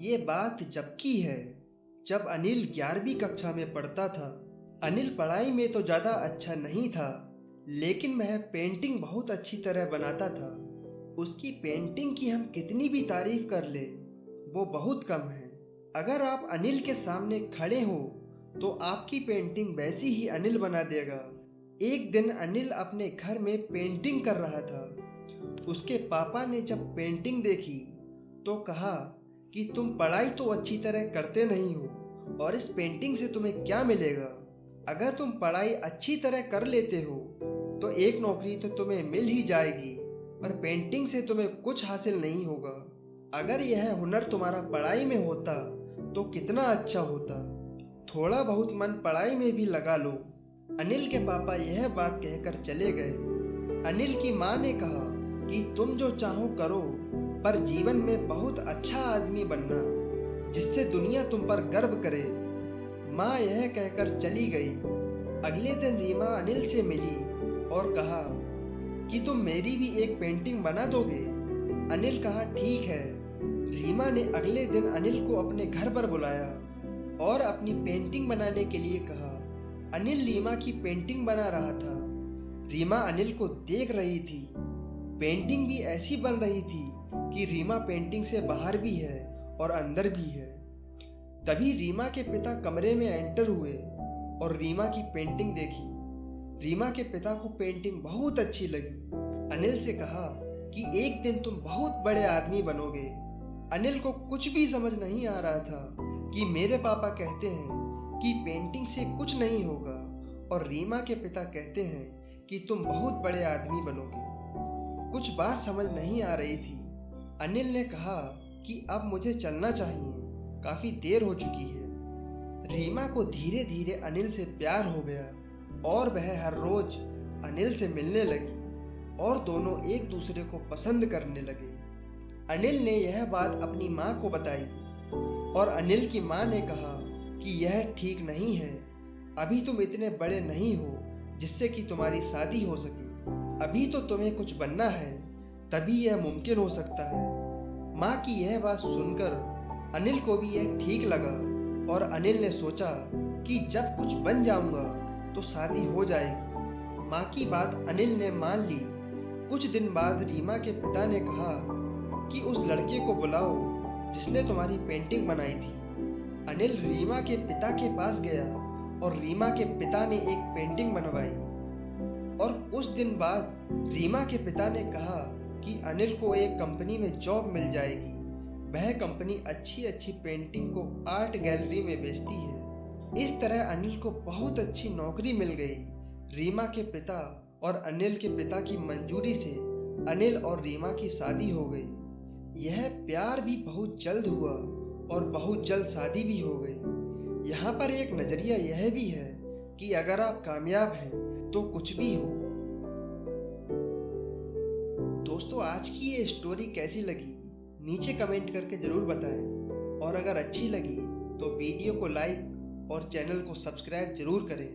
ये बात जब की है जब अनिल 11वीं कक्षा में पढ़ता था। अनिल पढ़ाई में तो ज़्यादा अच्छा नहीं था, लेकिन वह पेंटिंग बहुत अच्छी तरह बनाता था। उसकी पेंटिंग की हम कितनी भी तारीफ कर लें वो बहुत कम है। अगर आप अनिल के सामने खड़े हो तो आपकी पेंटिंग वैसी ही अनिल बना देगा। एक दिन अनिल अपने घर में पेंटिंग कर रहा था। उसके पापा ने जब पेंटिंग देखी तो कहा कि तुम पढ़ाई तो अच्छी तरह करते नहीं हो और इस पेंटिंग से तुम्हें क्या मिलेगा। अगर तुम पढ़ाई अच्छी तरह कर लेते हो तो एक नौकरी तो तुम्हें मिल ही जाएगी, पर पेंटिंग से तुम्हें कुछ हासिल नहीं होगा। अगर यह हुनर तुम्हारा पढ़ाई में होता तो कितना अच्छा होता। थोड़ा बहुत मन पढ़ाई में भी लगा लो। अनिल के पापा यह बात कहकर चले गए। अनिल की माँ ने कहा कि तुम जो चाहो करो, पर जीवन में बहुत अच्छा आदमी बनना जिससे दुनिया तुम पर गर्व करे। माँ यह कहकर चली गई। अगले दिन रीमा अनिल से मिली और कहा कि तुम मेरी भी एक पेंटिंग बना दोगे। अनिल कहा ठीक है। रीमा ने अगले दिन अनिल को अपने घर पर बुलाया और अपनी पेंटिंग बनाने के लिए कहा। अनिल रीमा की पेंटिंग बना रहा था। रीमा अनिल को देख रही थी। पेंटिंग भी ऐसी बन रही थी कि रीमा पेंटिंग से बाहर भी है और अंदर भी है। तभी रीमा के पिता कमरे में एंटर हुए और रीमा की पेंटिंग देखी। रीमा के पिता को पेंटिंग बहुत अच्छी लगी। अनिल से कहा कि एक दिन तुम बहुत बड़े आदमी बनोगे। अनिल को कुछ भी समझ नहीं आ रहा था कि मेरे पापा कहते हैं कि पेंटिंग से कुछ नहीं होगा और रीमा के पिता कहते हैं कि तुम बहुत बड़े आदमी बनोगे। कुछ बात समझ नहीं आ रही थी। अनिल ने कहा कि अब मुझे चलना चाहिए, काफी देर हो चुकी है। रीमा को धीरे धीरे अनिल से प्यार हो गया और वह हर रोज अनिल से मिलने लगी और दोनों एक दूसरे को पसंद करने लगे। अनिल ने यह बात अपनी माँ को बताई और अनिल की माँ ने कहा कि यह ठीक नहीं है। अभी तुम इतने बड़े नहीं हो जिससे कि तुम्हारी शादी हो सके। अभी तो तुम्हें कुछ बनना है, तभी यह मुमकिन हो सकता है। माँ की यह बात सुनकर अनिल को भी यह ठीक लगा और अनिल ने सोचा कि जब कुछ बन जाऊंगा तो शादी हो जाएगी। माँ की बात अनिल ने मान ली। कुछ दिन बाद रीमा के पिता ने कहा कि उस लड़के को बुलाओ जिसने तुम्हारी पेंटिंग बनाई थी। अनिल रीमा के पिता के पास गया और रीमा के पिता ने एक पेंटिंग बनवाई। और कुछ दिन बाद रीमा के पिता ने कहा कि अनिल को एक कंपनी में जॉब मिल जाएगी। वह कंपनी अच्छी अच्छी पेंटिंग को आर्ट गैलरी में बेचती है। इस तरह अनिल को बहुत अच्छी नौकरी मिल गई। रीमा के पिता और अनिल के पिता की मंजूरी से अनिल और रीमा की शादी हो गई। यह प्यार भी बहुत जल्द हुआ और बहुत जल्द शादी भी हो गई। यहाँ पर एक नज़रिया यह भी है कि अगर आप कामयाब हैं तो कुछ भी हो। दोस्तों, आज की ये स्टोरी कैसी लगी नीचे कमेंट करके ज़रूर बताएं और अगर अच्छी लगी तो वीडियो को लाइक और चैनल को सब्सक्राइब ज़रूर करें।